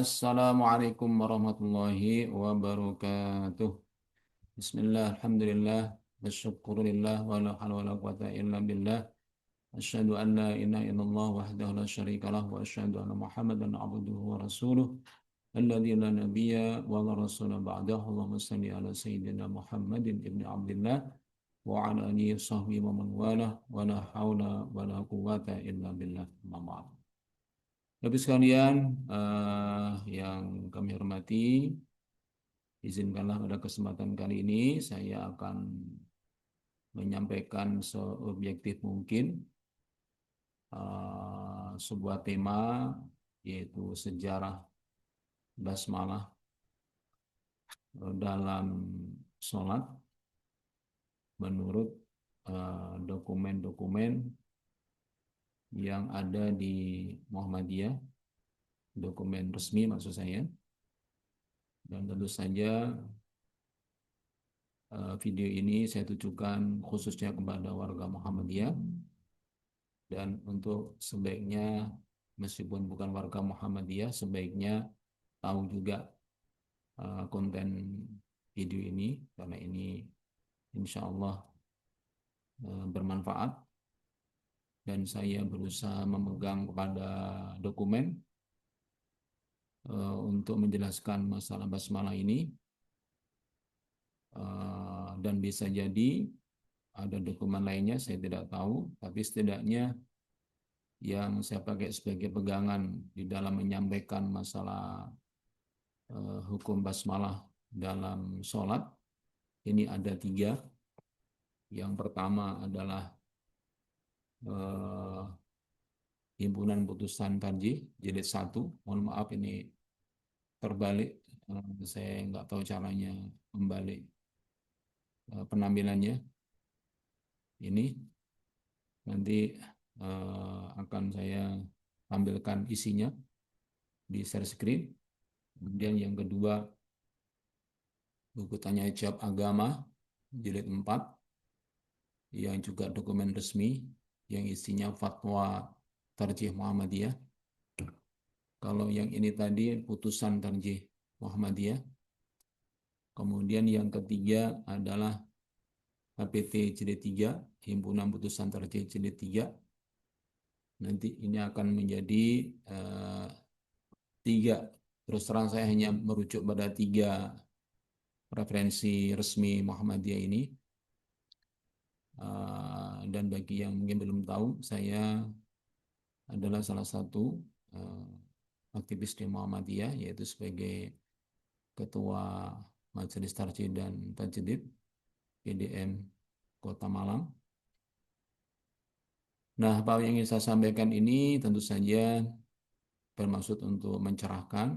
Assalamualaikum warahmatullahi wabarakatuh. Bismillah, alhamdulillah, wasyukurulillah, wa la hawla wa la quwata illa billah. Asyhadu an la ilaha illallah wahdahu la syarikalah wa asyhadu anna Muhammadan abduhu wa rasuluh. Alladzi la nabiyya wa la rasula ba'dahu. Allahumma shalli ala sayyidina Muhammadin ibni Abdullah wa ala alihi wa sahbihi wa man walah wa la hawla wa la quwata illa billah. Amma ba'd. Bapak sekalian, yang kami hormati, izinkanlah pada kesempatan kali ini saya akan menyampaikan seobjektif mungkin sebuah tema, yaitu sejarah basmalah dalam sholat menurut dokumen-dokumen yang ada di Muhammadiyah, dokumen resmi maksud saya. Dan tentu saja video ini saya tujukan khususnya kepada warga Muhammadiyah, dan untuk sebaiknya meskipun bukan warga Muhammadiyah sebaiknya tahu juga konten video ini, karena ini insya Allah bermanfaat, dan saya berusaha memegang kepada dokumen untuk menjelaskan masalah basmalah ini. Dan bisa jadi ada dokumen lainnya, saya tidak tahu, tapi setidaknya yang saya pakai sebagai pegangan di dalam menyampaikan masalah hukum basmalah dalam sholat ini ada 3. Yang pertama adalah himpunan putusan tarjih jilid 1. Mohon maaf ini terbalik, saya nggak tahu caranya membalik penampilannya. Ini nanti akan saya tampilkan isinya di share screen. Kemudian yang kedua, buku tanya jawab agama jilid 4, yang juga dokumen resmi yang isinya fatwa tarjih Muhammadiyah. Kalau yang ini tadi putusan tarjih Muhammadiyah. Kemudian yang ketiga adalah HPT jilid 3, himpunan putusan tarjih jilid 3. Nanti ini akan menjadi 3. Terus terang saya hanya merujuk pada 3 referensi resmi Muhammadiyah ini. Dan bagi yang mungkin belum tahu, saya adalah salah satu aktivis di Muhammadiyah, yaitu sebagai Ketua Majelis Tarjih dan Tajdid PDM Kota Malang. Nah, apa yang ingin saya sampaikan ini tentu saja bermaksud untuk mencerahkan,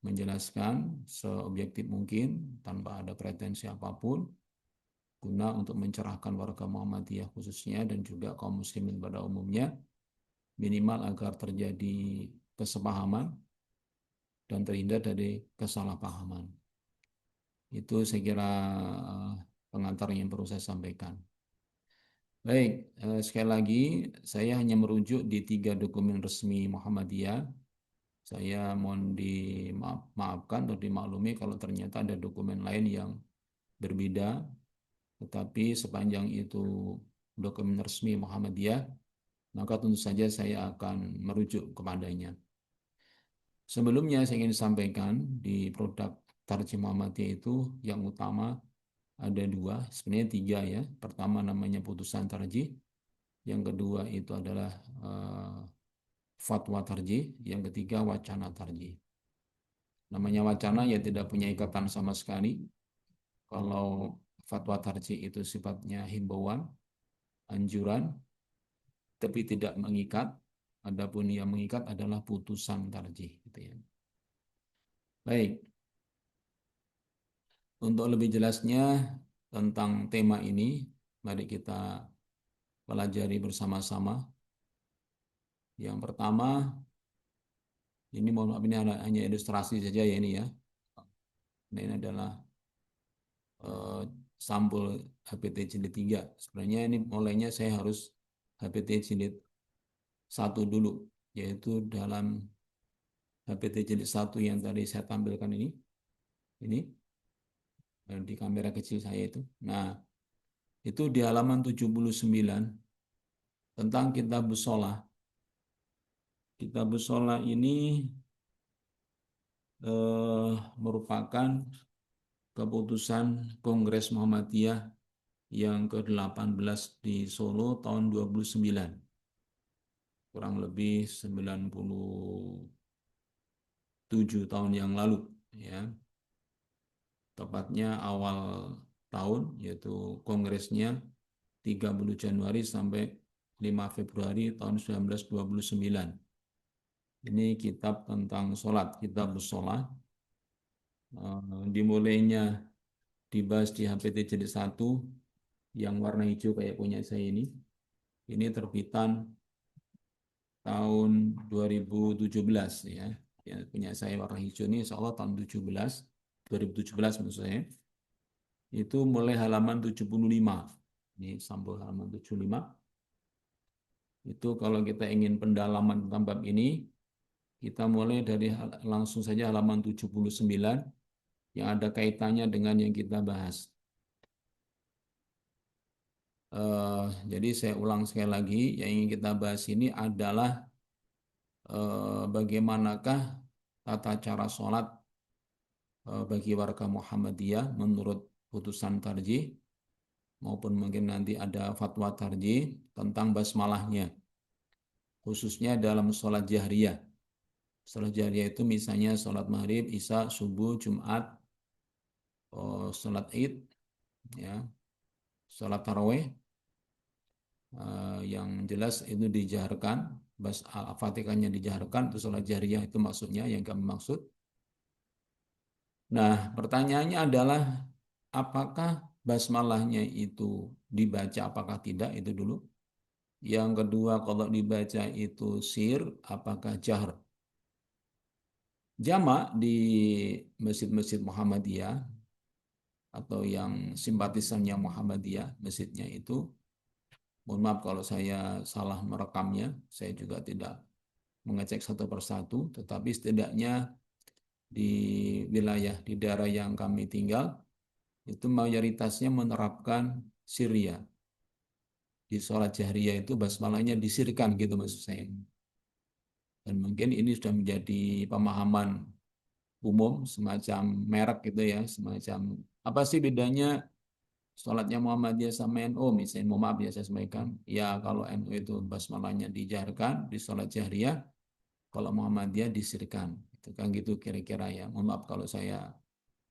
menjelaskan seobjektif mungkin tanpa ada pretensi apapun, guna untuk mencerahkan warga Muhammadiyah khususnya dan juga kaum muslimin pada umumnya, minimal agar terjadi kesepahaman dan terhindar dari kesalahpahaman. Itu saya kira pengantar yang perlu saya sampaikan. Baik, sekali lagi saya hanya merujuk di 3 dokumen resmi Muhammadiyah. Saya mohon dimaafkan atau dimaklumi kalau ternyata ada dokumen lain yang berbeda, tetapi sepanjang itu dokumen resmi Muhammadiyah, maka tentu saja saya akan merujuk kepadanya. Sebelumnya saya ingin sampaikan di produk tarjih Muhammadiyah itu yang utama ada 2, sebenarnya 3 ya. Pertama namanya putusan tarjih, yang kedua itu adalah fatwa tarjih, yang ketiga wacana tarjih. Namanya wacana ya tidak punya ikatan sama sekali. Kalau fatwa tarjih itu sifatnya himbauan, anjuran, tapi tidak mengikat. Adapun yang mengikat adalah putusan tarjih, gitu ya. Baik, untuk lebih jelasnya tentang tema ini, mari kita pelajari bersama-sama. Yang pertama, ini mohon maaf, ini hanya ilustrasi saja ya ini ya. Nah, ini adalah sampul HPT jilid 3. Sebenarnya ini mulainya saya harus HPT jilid 1 dulu, yaitu dalam HPT jilid 1 yang tadi saya tampilkan ini di kamera kecil saya itu. Nah, itu di halaman 79 tentang kitab shalah. Kitab shalah ini merupakan keputusan Kongres Muhammadiyah yang ke-18 di Solo tahun 29, kurang lebih 97 tahun yang lalu, ya. Tepatnya awal tahun, yaitu kongresnya 30 Januari sampai 5 Februari tahun 1929. Ini kitab tentang sholat, kitab sholat. Dimulainya dibahas di HPT jilid 1 yang warna hijau kayak punya saya ini. Ini terbitan tahun 2017, ya. Ya, punya saya warna hijau ini insya Allah tahun 2017 maksud saya. Itu mulai halaman 75. Ini sampul halaman 75. Itu kalau kita ingin pendalaman tentang bab ini, kita mulai dari langsung saja halaman 79 yang ada kaitannya dengan yang kita bahas. Jadi saya ulang sekali lagi, yang ingin kita bahas ini adalah bagaimanakah tata cara sholat bagi warga Muhammadiyah menurut putusan tarjih, maupun mungkin nanti ada fatwa tarjih tentang basmalahnya, khususnya dalam sholat jahriyah. Sholat jahriyah itu misalnya sholat maghrib, isya, subuh, Jumat, sholat id, ya, sholat taraweh, yang jelas itu dijaharkan, al-fatihahnya dijaharkan, itu sholat jahriyah itu maksudnya yang kami maksud. Nah, pertanyaannya adalah apakah basmalahnya itu dibaca, apakah tidak, itu dulu. Yang kedua, kalau dibaca itu sir, apakah jahr. Jamak di masjid-masjid Muhammadiyah atau yang simpatisannya Muhammadiyah, masjidnya itu, mohon maaf kalau saya salah merekamnya, saya juga tidak mengecek satu persatu, tetapi setidaknya di wilayah, di daerah yang kami tinggal, itu mayoritasnya menerapkan Syria. Di sholat jahriyah itu basmalahnya disirkan gitu maksud saya. Dan mungkin ini sudah menjadi pemahaman umum, semacam merek gitu ya, semacam apa sih bedanya sholatnya Muhammadiyah sama NU, misalnya, mohon maaf ya saya sampaikan, ya kalau NU itu basmalahnya dijaharkan di sholat jahriyah, kalau Muhammadiyah disirkan, itu kan gitu kira-kira ya. Mohon maaf kalau saya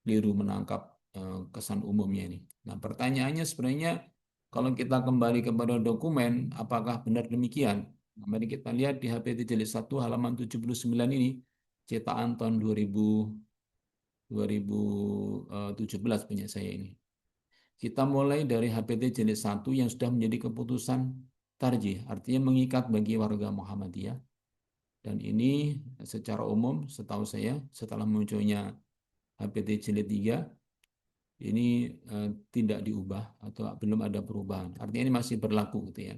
keliru menangkap kesan umumnya ini. Nah, pertanyaannya sebenarnya kalau kita kembali kepada dokumen, apakah benar demikian? Nah, mari kita lihat di HPT jilid 1 halaman 79 ini, cetakan tahun 2017 punya saya ini. Kita mulai dari HPT jilid 1 yang sudah menjadi keputusan tarjih, artinya mengikat bagi warga Muhammadiyah. Dan ini secara umum setahu saya setelah munculnya HPT jilid 3 ini tidak diubah atau belum ada perubahan. Artinya ini masih berlaku gitu ya.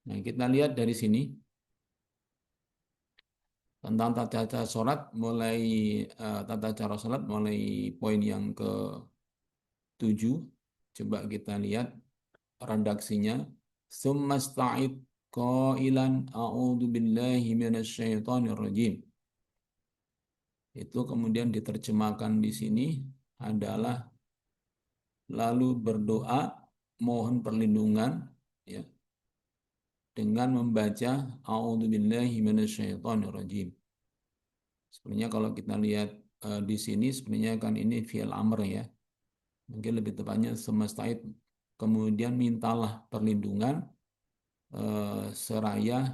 Nah, kita lihat dari sini tentang tata cara sholat mulai tata cara sholat mulai poin yang ke-7. Coba kita lihat redaksinya. Summasta'id qailan a'udzu billahi minasyaitonir rajim. Itu kemudian diterjemahkan di sini adalah lalu berdoa mohon perlindungan, ya, dengan membaca a'udzubillahi minasyaitonirrajim. Sebenarnya kalau kita lihat di sini sebenarnya kan ini fi'il amr ya. Mungkin lebih tepatnya semesta'id, kemudian mintalah perlindungan seraya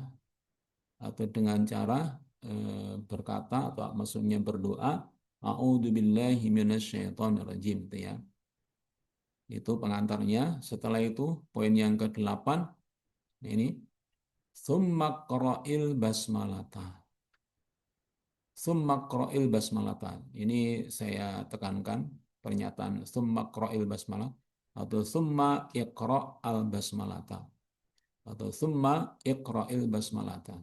atau dengan cara berkata atau maksudnya berdoa a'udzubillahi minasyaitonirrajim itu ya. Itu pengantarnya. Setelah itu poin yang ke-8 ini summa qra'il basmalata. Summa qra'il basmalata. Ini saya tekankan pernyataan summa qra'il basmalah atau summa iqra' al basmalata atau summa iqra'il basmalata.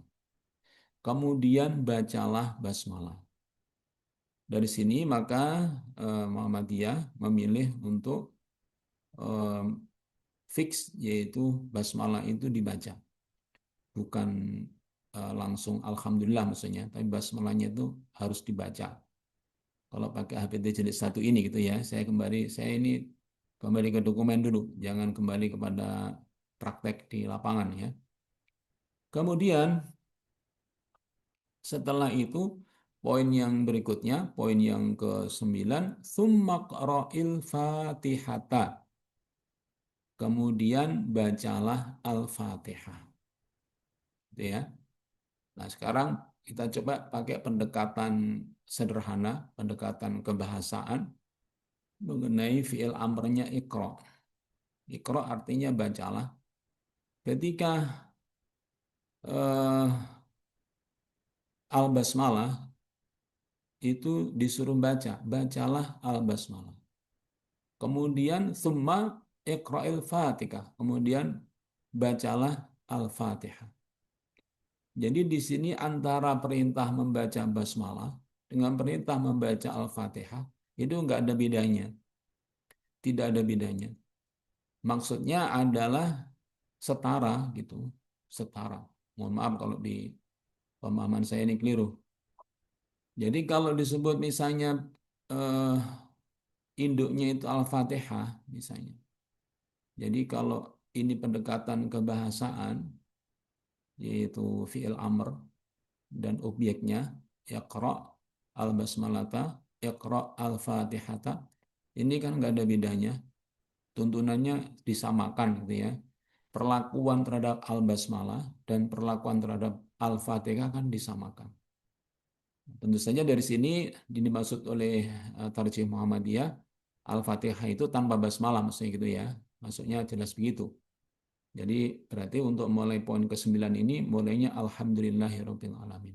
kemudian bacalah basmalah. Dari sini maka Muhammadiyah memilih untuk eh, fix, yaitu basmalah itu dibaca, bukan langsung alhamdulillah maksudnya, tapi basmalahnya itu harus dibaca. Kalau pakai HPT jenis satu ini gitu ya, saya ini kembali ke dokumen dulu, jangan kembali kepada praktek di lapangan ya. Kemudian setelah itu poin yang berikutnya, poin yang ke-9, tsumma qra'il fatihata. Kemudian bacalah Al-Fatihah. Gitu ya. Nah, sekarang kita coba pakai pendekatan sederhana, pendekatan kebahasaan mengenai fi'il amrnya Iqra. Iqra artinya bacalah. Ketika eh, Al-Basmalah itu disuruh baca, bacalah Al-Basmalah. Kemudian summa Iqra'il Fatihah. Kemudian bacalah Al-Fatihah. Jadi di sini antara perintah membaca basmalah dengan perintah membaca Al-Fatihah itu enggak ada bedanya. Tidak ada bedanya. Maksudnya adalah setara gitu, setara. Mohon maaf kalau di pemahaman saya ini keliru. Jadi kalau disebut misalnya eh, induknya itu Al-Fatihah misalnya. Jadi kalau ini pendekatan kebahasaan yaitu fi'il amr dan objeknya Iqra al-basmalata, Iqra al-Fatihata. Ini kan nggak ada bedanya. Tuntunannya disamakan gitu ya. Perlakuan terhadap al-basmalah dan perlakuan terhadap al-Fatihah kan disamakan. Tentu saja dari sini dimaksud oleh Tarjih Muhammadiyah, Al-Fatihah itu tanpa basmalah maksudnya gitu ya. Maksudnya jelas begitu. Jadi berarti untuk mulai poin ke-9 ini mulainya Alhamdulillahirabbil alamin.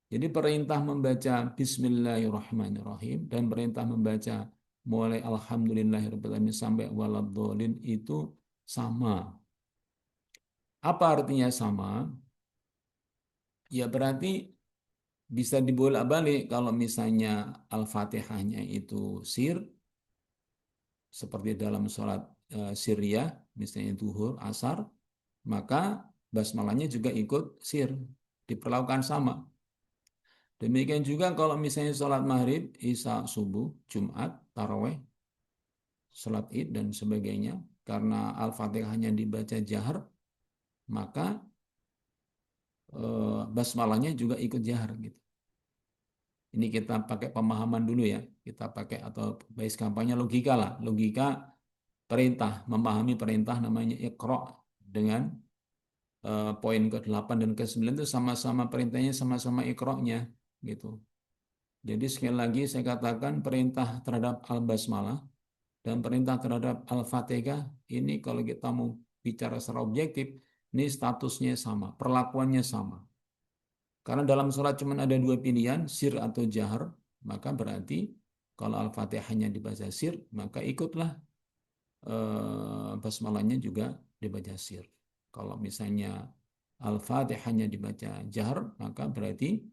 Jadi perintah membaca Bismillahirrahmanirrahim dan perintah membaca mulai Alhamdulillahirabbil alamin sampai waladhdallin itu sama. Apa artinya sama? Ya berarti bisa dibolak-balik kalau misalnya Al-Fatihahnya itu sir seperti dalam sholat sirriyah, misalnya duhur, asar, maka basmalahnya juga ikut sir, diperlakukan sama. Demikian juga kalau misalnya sholat maghrib, isya, subuh, Jumat, taraweh, sholat id dan sebagainya, karena Al-Fatihahnya dibaca jahar, maka basmalahnya juga ikut jahar gitu. Ini kita pakai pemahaman dulu ya, kita pakai atau base kampanye logika lah, logika perintah, memahami perintah namanya Iqra dengan poin ke-8 dan ke-9 itu sama-sama perintahnya sama-sama Iqra-nya gitu. Jadi sekali lagi saya katakan perintah terhadap Al-Basmalah dan perintah terhadap Al-Fatihah ini kalau kita mau bicara secara objektif, ini statusnya sama, perlakuannya sama. Karena dalam sholat cuma ada dua pilihan, sir atau jahar, maka berarti kalau Al-Fatihahnya dibaca sir, maka ikutlah basmalahnya juga dibaca sir. Kalau misalnya Al-Fatihahnya dibaca jahar, maka berarti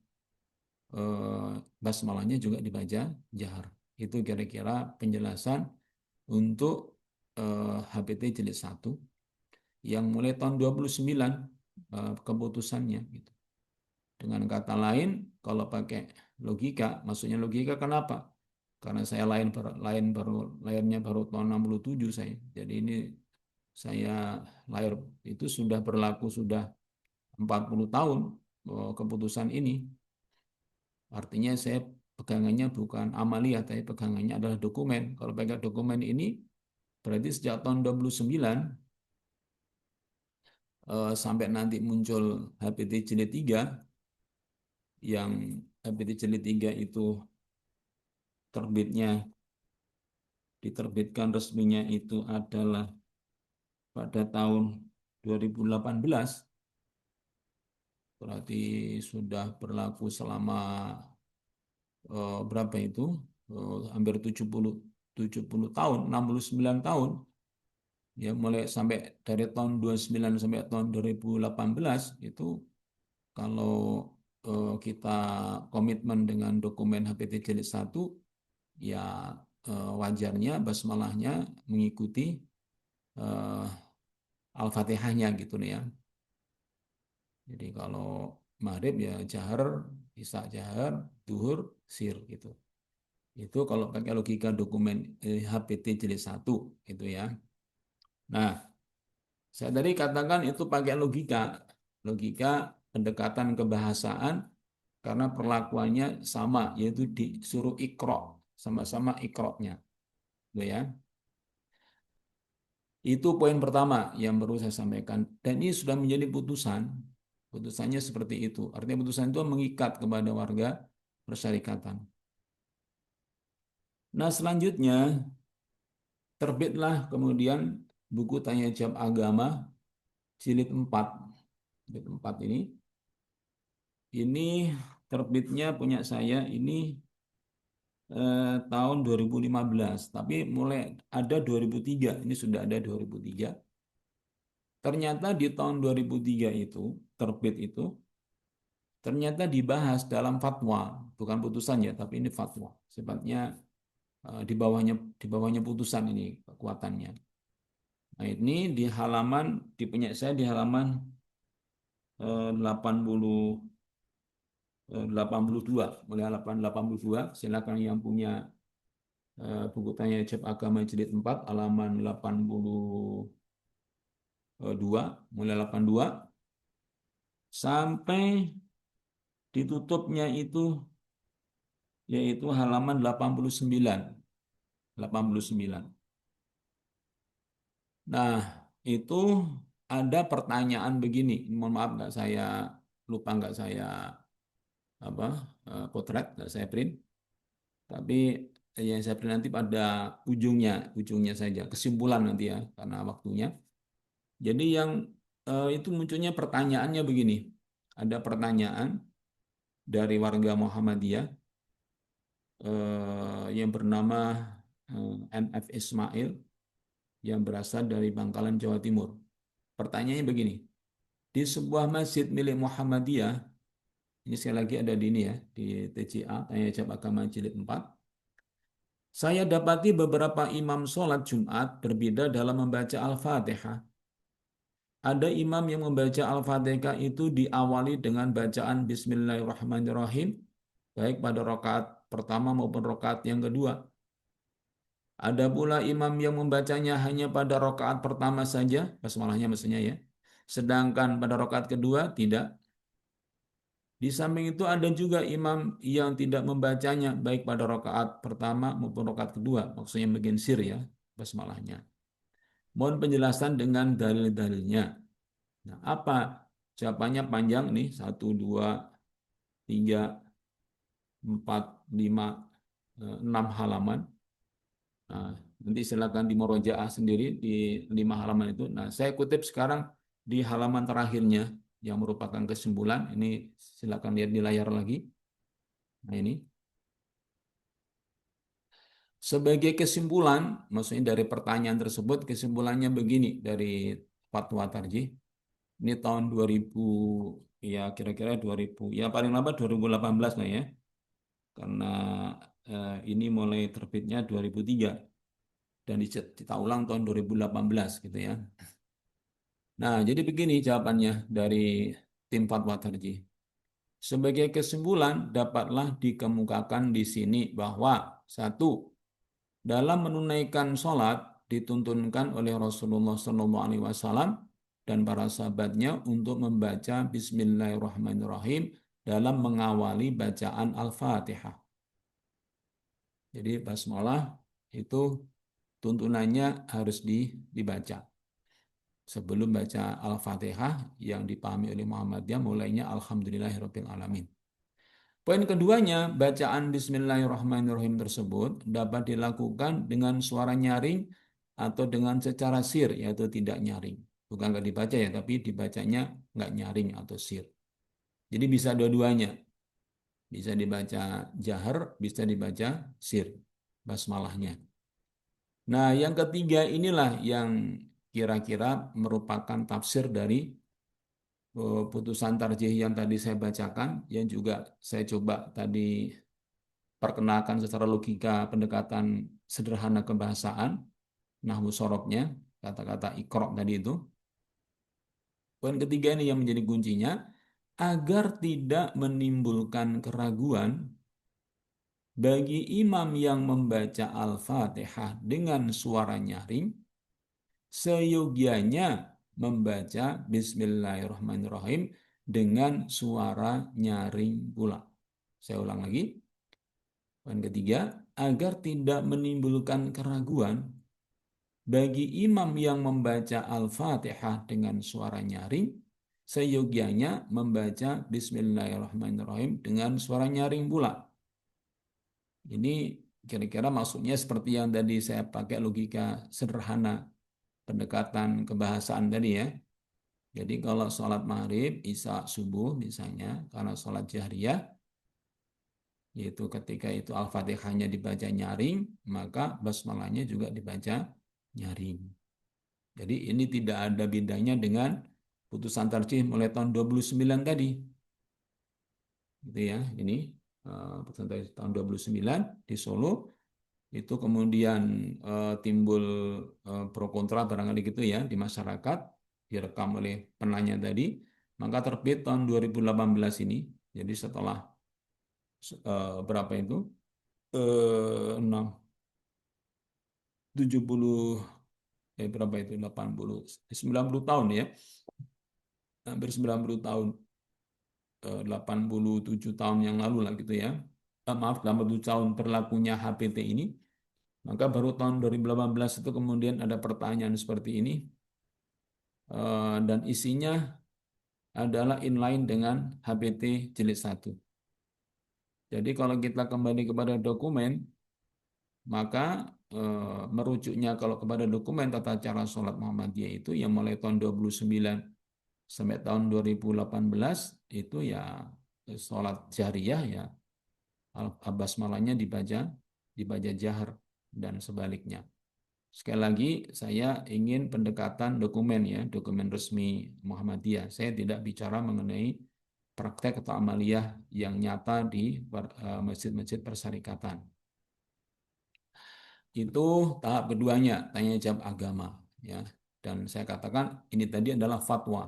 basmalahnya juga dibaca jahar. Itu kira-kira penjelasan untuk HPT jilid 1 yang mulai tahun 29 keputusannya gitu. Dengan kata lain, kalau pakai logika, maksudnya logika kenapa? Karena saya lahirnya baru tahun 67 saya. Jadi ini saya lahir itu sudah berlaku sudah 40 tahun keputusan ini. Artinya saya pegangannya bukan amalia, tapi pegangannya adalah dokumen. Kalau pakai dokumen ini berarti sejak tahun 29 sampai nanti muncul HPT jilid 3 yang HPT jilid 3 itu terbitnya diterbitkan resminya itu adalah pada tahun 2018, berarti sudah berlaku selama berapa itu? Hampir 70 tahun, 69 tahun. Ya, mulai sampai dari tahun 29 sampai tahun 2018 itu kalau kita komitmen dengan dokumen HPT jilid 1, ya wajarnya basmalahnya mengikuti eh, Al-Fatihahnya gitu nih ya. Jadi kalau maghrib ya jahar, isya jahar, duhur sir gitu. Itu kalau pakai logika dokumen HPT jilid 1 itu ya. Nah, saya tadi katakan itu pakai logika, logika pendekatan kebahasaan karena perlakuannya sama, yaitu disuruh ikro, sama-sama ikroknya, gitu ya. Itu poin pertama yang perlu saya sampaikan. Dan ini sudah menjadi putusan, putusannya seperti itu. Artinya putusan itu mengikat kepada warga persyarikatan. Nah selanjutnya terbitlah kemudian buku tanya jawab agama jilid 4. Jilid 4 ini terbitnya punya saya ini tahun 2015, tapi mulai ada 2003, ini sudah ada 2003. Ternyata di tahun 2003 itu, terbit itu, ternyata dibahas dalam fatwa, bukan putusan ya, tapi ini fatwa. Sifatnya di bawahnya putusan ini kekuatannya. Nah, ini di halaman, di punya saya di halaman 80 82, mulai halaman 82, silakan yang punya buku tanya jawab agama jilid 4 halaman 82, mulai 82 sampai ditutupnya itu yaitu halaman 89. 89. Nah, itu ada pertanyaan begini. Mohon maaf nggak saya lupa, nggak saya apa potret, nggak saya print. Tapi yang saya print nanti pada ujungnya saja, kesimpulan nanti ya, karena waktunya. Jadi yang itu munculnya pertanyaannya begini. Ada pertanyaan dari warga Muhammadiyah yang bernama NF Ismail yang berasal dari Bangkalan, Jawa Timur. Pertanyaannya begini, di sebuah masjid milik Muhammadiyah, ini sekali lagi ada di ini ya, di TJA, Tanya Jawab Agama Jilid 4, saya dapati beberapa imam sholat Jumat berbeda dalam membaca Al-Fatihah. Ada imam yang membaca Al-Fatihah itu diawali dengan bacaan Bismillahirrahmanirrahim, baik pada rakaat pertama maupun rakaat yang kedua. Ada pula imam yang membacanya hanya pada rakaat pertama saja, basmalahnya maksudnya ya. Sedangkan pada rakaat kedua tidak. Di samping itu ada juga imam yang tidak membacanya baik pada rakaat pertama maupun rakaat kedua, maksudnya bagian sir ya, basmalahnya. Mohon penjelasan dengan dalil-dalilnya. Nah, apa? Jawabannya panjang nih, 1, 2, 3, 4, 5, 6 halaman. Nah, nanti silakan di murojaah sendiri di 5 halaman itu. Nah, saya kutip sekarang di halaman terakhirnya yang merupakan kesimpulan. Ini silakan lihat di layar lagi. Nah, ini sebagai kesimpulan, maksudnya dari pertanyaan tersebut, kesimpulannya begini dari Fatwa Tarjih. Ini tahun 2000, ya kira-kira 2000, ya paling lambat 2018 lah ya. Karena ini mulai terbitnya 2003 dan dicetak ulang tahun 2018 gitu ya. Nah, jadi begini jawabannya dari tim Fatwa Tarjih. Sebagai kesimpulan, dapatlah dikemukakan di sini bahwa satu, dalam menunaikan sholat dituntunkan oleh Rasulullah SAW dan para sahabatnya untuk membaca Bismillahirrahmanirrahim dalam mengawali bacaan Al-Fatihah. Jadi basmalah itu tuntunannya harus dibaca sebelum baca Al-Fatihah yang dipahami oleh Muhammadiyah mulainya Alhamdulillahirabbil alamin. Poin keduanya, bacaan Bismillahirrahmanirrahim tersebut dapat dilakukan dengan suara nyaring atau dengan secara sir, yaitu tidak nyaring. Bukan nggak dibaca ya, tapi dibacanya nggak nyaring atau sir. Jadi bisa dua-duanya. Bisa dibaca jahar, bisa dibaca sir, basmalahnya. Nah, yang ketiga inilah yang kira-kira merupakan tafsir dari putusan tarjih yang tadi saya bacakan, yang juga saya coba tadi perkenalkan secara logika pendekatan sederhana kebahasaan, nahwu sorobnya, kata-kata ikrok tadi itu. Poin ketiga ini yang menjadi kuncinya, agar tidak menimbulkan keraguan bagi imam yang membaca Al-Fatihah dengan suara nyaring, seyogianya membaca Bismillahirrahmanirrahim dengan suara nyaring pula. Saya ulang lagi. Poin ketiga, agar tidak menimbulkan keraguan bagi imam yang membaca Al-Fatihah dengan suara nyaring, seyogianya membaca Bismillahirrahmanirrahim dengan suara nyaring pula. Ini kira-kira maksudnya seperti yang tadi saya pakai logika sederhana pendekatan kebahasaan tadi ya. Jadi kalau sholat maghrib, isya, subuh misalnya, karena sholat jahriyah, yaitu ketika itu Al-Fatihahnya dibaca nyaring, maka basmalahnya juga dibaca nyaring. Jadi ini tidak ada bedanya dengan putusan tarjih mulai tahun 29 tadi. Gitu ya, ini putusan tarjih tahun 29 di Solo. Itu kemudian timbul pro kontra barangkali gitu ya di masyarakat, direkam oleh penanya tadi, maka terbit tahun 2018 ini. Jadi setelah berapa itu? 6 70 berapa itu? 80 90 tahun ya. Hampir 90 tahun, 87 tahun yang lalu lah gitu ya. Maaf, 87 tahun berlakunya HPT ini. Maka baru tahun 2018 itu kemudian ada pertanyaan seperti ini, dan isinya adalah inline dengan HPT jilid 1. Jadi kalau kita kembali kepada dokumen, maka merujuknya kalau kepada dokumen tata cara sholat Muhammadiyah itu yang mulai tahun 29 sampai tahun 2018 itu ya sholat jahriyah ya Abbas malahnya dibaca jahar dan sebaliknya. Sekali lagi, saya ingin pendekatan dokumen ya, dokumen resmi Muhammadiyah. Saya tidak bicara mengenai praktek atau amaliyah yang nyata di masjid-masjid persyarikatan. Itu tahap keduanya, tanya jawab agama ya. Dan saya katakan ini tadi adalah fatwa.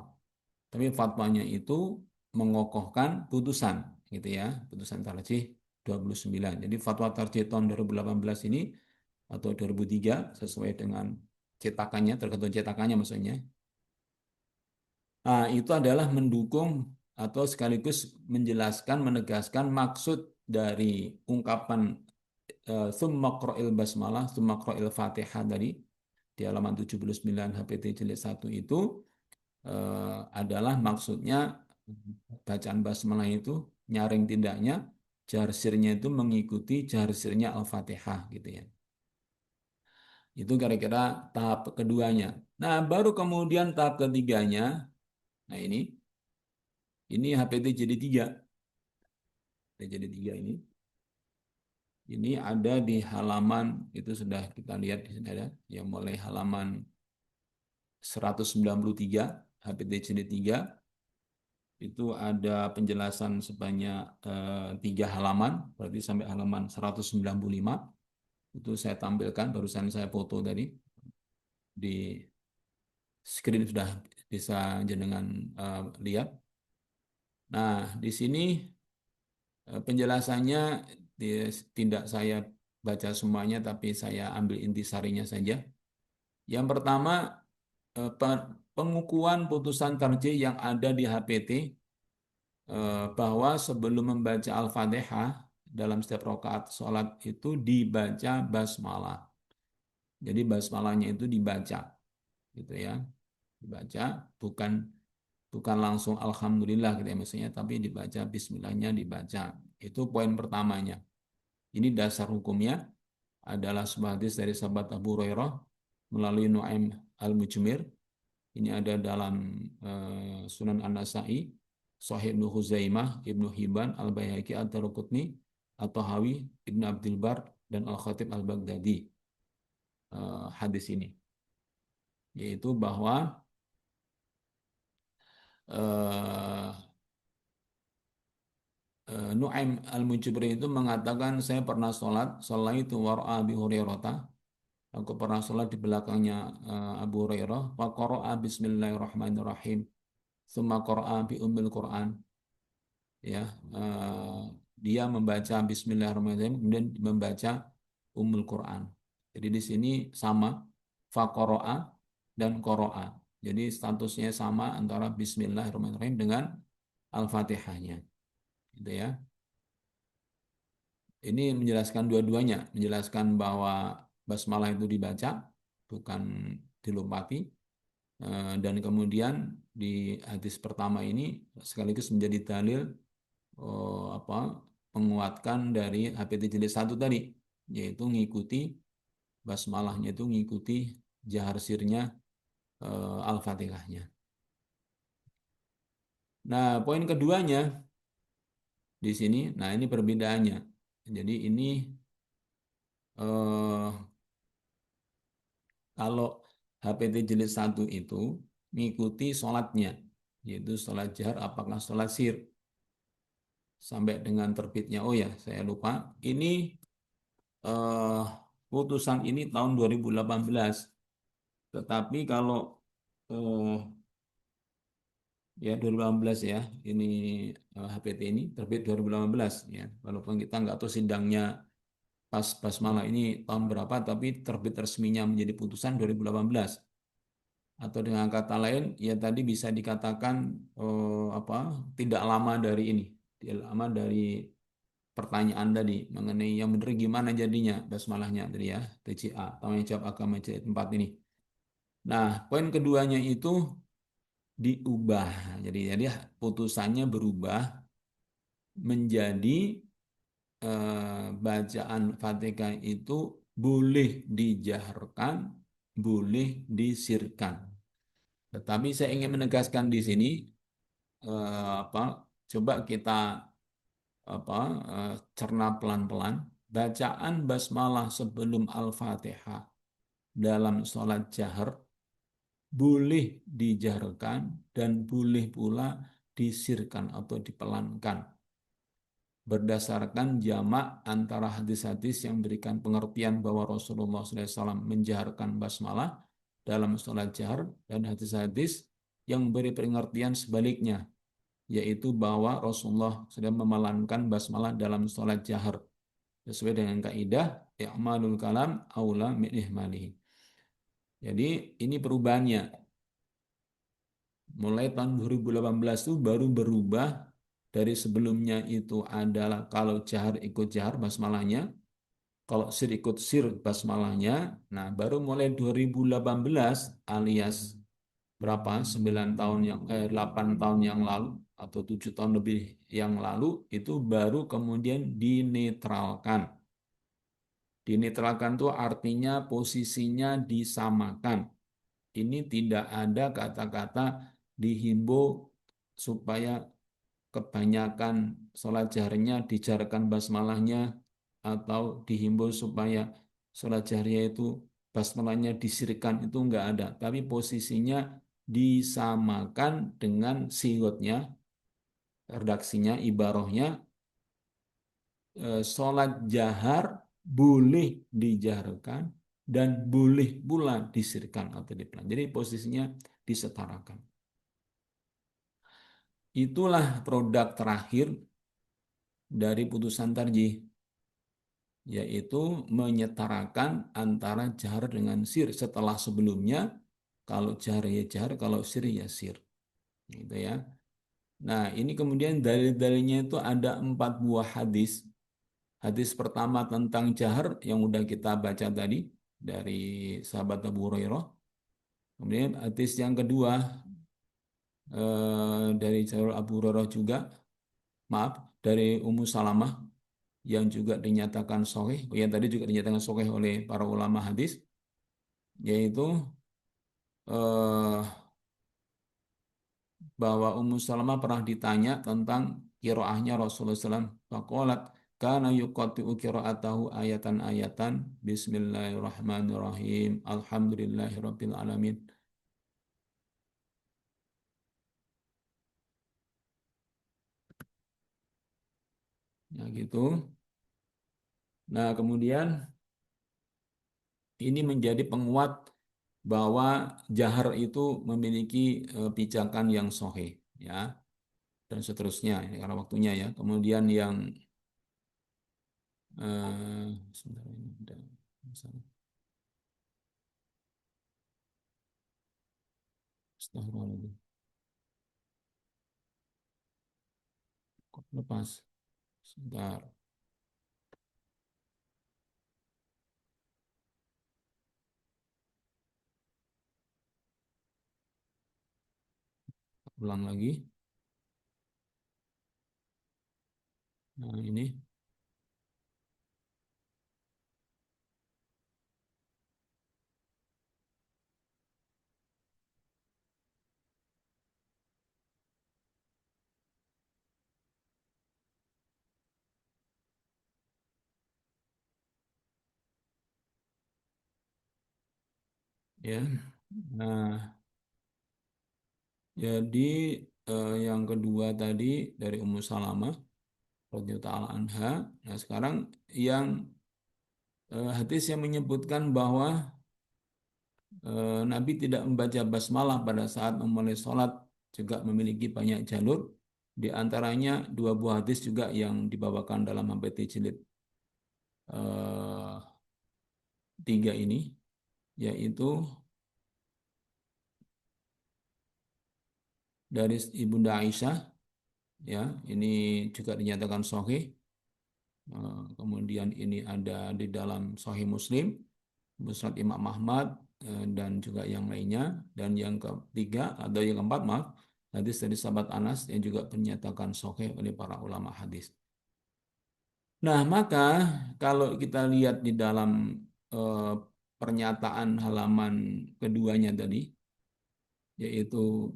Tapi fatwanya itu mengokohkan putusan gitu ya, putusan tarjih 29. Jadi fatwa tarjih tahun 2018 ini atau 2003 sesuai dengan cetakannya, tergantung cetakannya maksudnya. Nah, itu adalah mendukung atau sekaligus menjelaskan, menegaskan maksud dari ungkapan summa qra'il basmalah, summa qra'il fatihah tadi di halaman 79 HPT jilid 1 itu adalah maksudnya bacaan basmalah itu nyaring tidaknya, jarsirnya itu mengikuti jarsirnya Al-Fatihah gitu ya. Itu kira-kira tahap keduanya. Nah, baru kemudian tahap ketiganya, nah ini HPT jadi 3. Jadi 3 ini. Ini ada di halaman, itu sudah kita lihat di sini ada, yang mulai halaman 193, HPT jadi 3, itu ada penjelasan sebanyak 3 halaman, berarti sampai halaman 195. Itu saya tampilkan, barusan saya foto tadi, di screen sudah bisa jenengan lihat. Nah, di sini penjelasannya tidak saya baca semuanya, tapi saya ambil intisarinya saja. Yang pertama, pengukuhan putusan tarjih yang ada di HPT, bahwa sebelum membaca Al-Fatihah dalam setiap rakaat sholat itu dibaca basmalah. Jadi basmalahnya itu dibaca, gitu ya, dibaca, bukan bukan langsung alhamdulillah gitu ya maksudnya, tapi dibaca bismillahnya dibaca. Itu poin pertamanya. Ini dasar hukumnya adalah sebuah hadis dari sahabat Abu Hurairah melalui Nuaim Al-Mujmir. Ini ada dalam Sunan An-Nasa'i, Sahih Ibnu Huzaimah, Ibnu Hibban, Al-Baihaqi, Ad-Daruqutni, At-Tahawi, Ibnu Abdul Bar, dan Al-Khatib Al-Baghdadi, hadis ini. Yaitu bahwa eh, Nu'aim al-Mujibri itu mengatakan saya pernah sholat itu wara'a Abi Hurairah. Aku pernah sholat di belakangnya Abu Hurairah. Wa qara'a bismillahirrahmanirrahim. Tsumma qara'a bi ummil Qur'an. Ya, dia membaca bismillahirrahmanirrahim kemudian membaca ummul Qur'an. Jadi di sini sama fa qara'a dan qara'a. Jadi statusnya sama antara bismillahirrahmanirrahim dengan Al-Fatihahnya. Gitu ya. Ini menjelaskan dua-duanya, menjelaskan bahwa basmalah itu dibaca, bukan dilompati. Dan kemudian di hadis pertama ini sekaligus menjadi dalil apa menguatkan dari HPT jilid 1 tadi, yaitu ngikuti basmalahnya itu ngikuti jahar sirnya Al-Fatihahnya. Nah, poin keduanya di sini, nah ini perbedaannya. Jadi ini eh, kalau HPT jilid 1 itu mengikuti sholatnya, yaitu sholat jahar apakah sholat sir sampai dengan terbitnya. Oh ya, saya lupa. Ini eh, putusan ini tahun 2018. Tetapi kalau eh, ya 2018 ya, ini HPT ini terbit 2018 ya. Walaupun kita nggak tahu sidangnya pas basmalah ini tahun berapa, tapi terbit resminya menjadi putusan 2018. Atau dengan kata lain, ya tadi bisa dikatakan apa tidak lama dari ini, tidak lama dari pertanyaan tadi mengenai yang benar gimana jadinya basmalahnya tadi ya, TCA, tanya jawab agama jilid 4 ini. Nah, poin keduanya itu diubah. Jadi putusannya berubah menjadi bacaan Fatihah itu boleh dijaharkan, boleh disirkan. Tetapi saya ingin menegaskan di sini apa coba kita apa cerna pelan-pelan bacaan basmalah sebelum Al-Fatihah dalam sholat jahar boleh dijaharkan dan boleh pula disirkan atau dipelankan berdasarkan jamak antara hadis-hadis yang memberikan pengertian bahwa Rasulullah SAW menjaharkan basmalah dalam sholat jahar dan hadis-hadis yang memberi pengertian sebaliknya, yaitu bahwa Rasulullah sedang memelankan basmalah dalam sholat jahar sesuai dengan kaidah i'malul kalam aula min ihmalihi. Jadi ini perubahannya. Mulai tahun 2018 itu baru berubah dari sebelumnya itu adalah kalau jahar ikut jahar basmalahnya, kalau sir ikut sir basmalahnya. Nah, baru mulai 2018 alias berapa? 9 tahun 8 tahun yang lalu atau 7 tahun lebih yang lalu itu baru kemudian dinetralkan. Dinetralkan itu artinya posisinya disamakan. Ini tidak ada kata-kata dihimbau supaya kebanyakan sholat jaharnya dijarkan basmalahnya atau dihimbau supaya sholat jaharnya itu basmalahnya disirkan, itu enggak ada. Tapi posisinya disamakan dengan sigotnya, redaksinya, ibarohnya sholat jahar boleh dijaharkan dan boleh pula disirkan atau dipelan. Jadi posisinya disetarakan. Itulah produk terakhir dari putusan tarjih, yaitu menyetarakan antara jahar dengan sir setelah sebelumnya kalau jahar ya jahar, kalau sir ya sir. Gitu ya. Nah, ini kemudian dalil-dalilnya itu ada 4 buah hadis. Hadis pertama tentang jahar yang udah kita baca tadi dari sahabat Abu Hurairah. Kemudian hadis yang kedua dari jalur Abu Hurairah juga, maaf, dari Ummu Salamah yang juga dinyatakan sahih, yang tadi juga dinyatakan sahih oleh para ulama hadis, yaitu eh, bahwa Ummu Salamah pernah ditanya tentang qiraahnya Rasulullah SAW. Faqalat kana yuqatti'u qiraatahu ayatan-ayatan bismillahirrahmanirrahim alhamdulillahirabbil alamin. Nah, gitu. Nah, kemudian ini menjadi penguat bahwa jahar itu memiliki pijakan yang sahih, ya, dan seterusnya. Ini karena waktunya ya. Kemudian yang sebentar ini ada masalah. Astagfirullahaladzim. Kok lepas? Sebentar. Ulang lagi. Nah, ini. Ya. Nah, jadi yang kedua tadi dari Ummu Salamah radhiyallahu taala anha. Nah, sekarang yang hadis yang menyebutkan bahwa Nabi tidak membaca basmalah pada saat memulai sholat, juga memiliki banyak jalur. Di antaranya dua buah hadis juga yang dibawakan dalam HPT jilid 3 ini, yaitu dari Ibunda Aisyah, ya, ini juga dinyatakan sahih. Kemudian ini ada di dalam Sahih Muslim, Musnad Imam Ahmad, dan juga yang lainnya. Dan yang ketiga atau yang keempat, maaf, hadis dari sahabat Anas yang juga dinyatakan sahih oleh para ulama hadis. Nah, maka kalau kita lihat di dalam eh, pernyataan halaman keduanya tadi, yaitu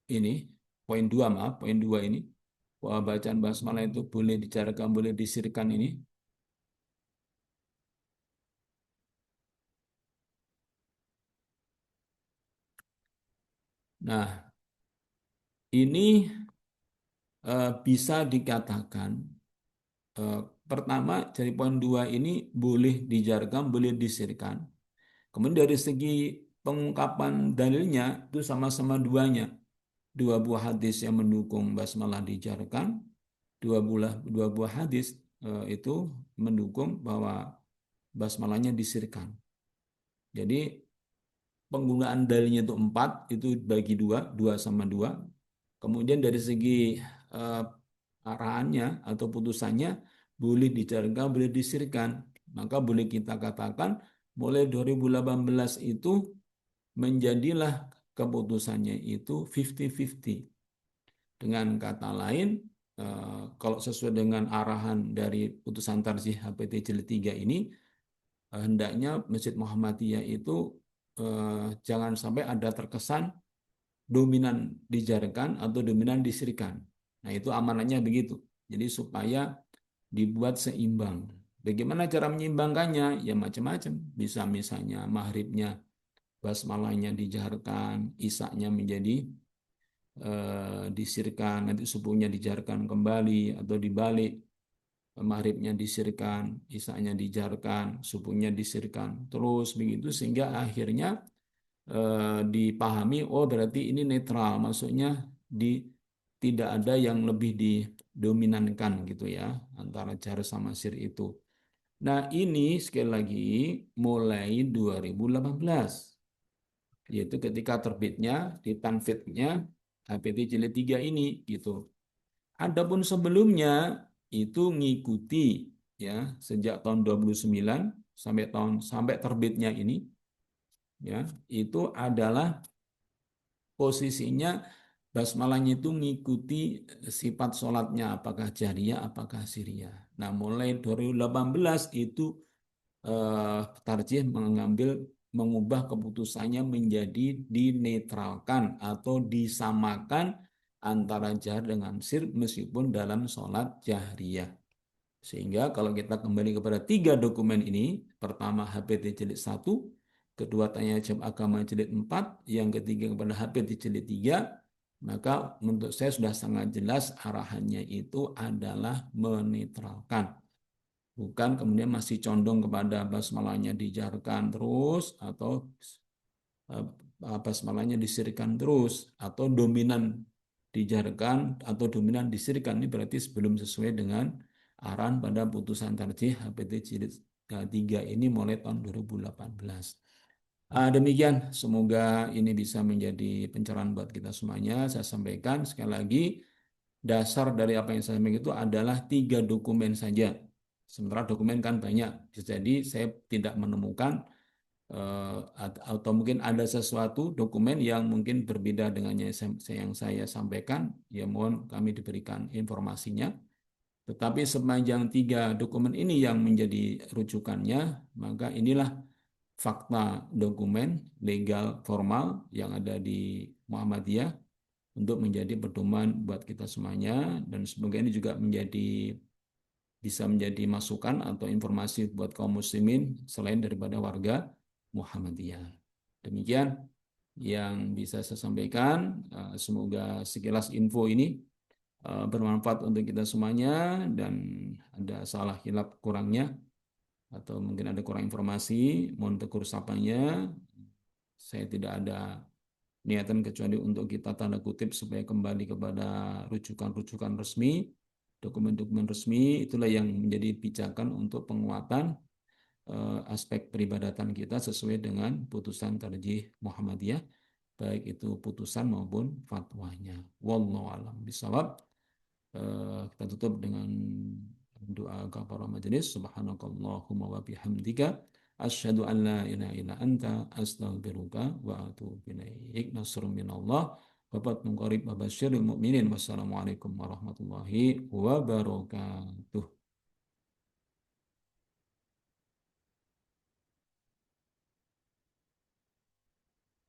ini poin 2, maaf, poin 2 ini, bahwa bacaan basmalah itu boleh dijarkan, boleh disirkan ini. Nah, ini bisa dikatakan eh, pertama dari poin 2 ini boleh dijarkan, boleh disirkan. Kemudian dari segi pengungkapan dalilnya itu sama-sama duanya. Dua buah hadis yang mendukung basmalah dijarkan, dua buah hadis itu mendukung bahwa basmalahnya disirkan. Jadi penggunaan dalilnya itu 4, itu bagi dua, 2 sama 2. Kemudian dari segi eh, arahannya atau putusannya boleh dijalankan, boleh disirkan. Maka boleh kita katakan mulai 2018 itu menjadilah keputusannya itu 50-50. Dengan kata lain, kalau sesuai dengan arahan dari putusan tarjih HPT Jilid 3 ini, hendaknya Masjid Muhammadiyah itu jangan sampai ada terkesan dominan dijarkan atau dominan disirikan. Nah, itu amanatnya begitu. Jadi supaya dibuat seimbang. Bagaimana cara menyeimbangkannya? Ya macam-macam. Bisa misalnya maghribnya basmalahnya dijaharkan, isaknya menjadi disirkan, nanti subuhnya dijaharkan kembali atau dibalik. Maghribnya disirkan, isaknya dijaharkan, subuhnya disirkan. Terus begitu sehingga akhirnya dipahami, oh berarti ini netral, maksudnya di tidak ada yang lebih didominankan gitu ya antara jar sama sir itu. Nah, ini sekali lagi mulai 2018, yaitu ketika terbitnya di tanfidnya HPT Jilid 3 ini gitu. Adapun sebelumnya itu ngikuti ya sejak tahun 29 sampai terbitnya ini, ya, itu adalah posisinya basmalahnya itu mengikuti sifat sholatnya, apakah jahriyah, apakah siriyah. Nah, mulai 2018 itu tarjih mengambil mengubah keputusannya menjadi dinetralkan atau disamakan antara jahr dengan sir meskipun dalam sholat jahriyah. Sehingga kalau kita kembali kepada 3 dokumen ini, pertama HPT jilid 1, kedua tanya jawab agama jilid 4, yang ketiga kepada HPT jilid 3, maka menurut saya sudah sangat jelas arahannya itu adalah menetralkan. Bukan kemudian masih condong kepada basmalahnya dijarkan terus atau basmalahnya disirikan terus atau dominan dijarkan atau dominan disirikan. Ini berarti sebelum sesuai dengan arahan pada putusan tarjih HPT jilid 3 ini mulai tahun 2018. Demikian, semoga ini bisa menjadi pencerahan buat kita semuanya. Saya sampaikan sekali lagi, dasar dari apa yang saya sampaikan itu adalah 3 dokumen saja. Sementara dokumen kan banyak. Jadi saya tidak menemukan atau mungkin ada sesuatu dokumen yang mungkin berbeda dengan yang saya sampaikan. Ya mohon kami diberikan informasinya. Tetapi sepanjang 3 dokumen ini yang menjadi rujukannya, maka inilah fakta dokumen legal formal yang ada di Muhammadiyah untuk menjadi pedoman buat kita semuanya, dan semoga ini juga bisa menjadi masukan atau informasi buat kaum muslimin selain daripada warga Muhammadiyah. Demikian yang bisa saya sampaikan. Semoga sekilas info ini bermanfaat untuk kita semuanya, dan ada salah hilap kurangnya atau mungkin ada kurang informasi, mohon tegur sapanya. Saya tidak ada niatan kecuali untuk kita tanda kutip supaya kembali kepada rujukan-rujukan resmi, dokumen-dokumen resmi. Itulah yang menjadi pijakan untuk penguatan aspek peribadatan kita sesuai dengan putusan tarjih Muhammadiyah, baik itu putusan maupun fatwanya. Wallahu a'lam bishawab. Kita tutup dengan doa kafaraah majelis. Subhanakallahumma wa bihamdika asyhadu an la ilaha illa anta astaghfiruka wa atubu ilaik. Nasrun minallah wa fatun qarib wa basyiril mu'minin. Wassalamualaikum warahmatullahi wabarakatuh.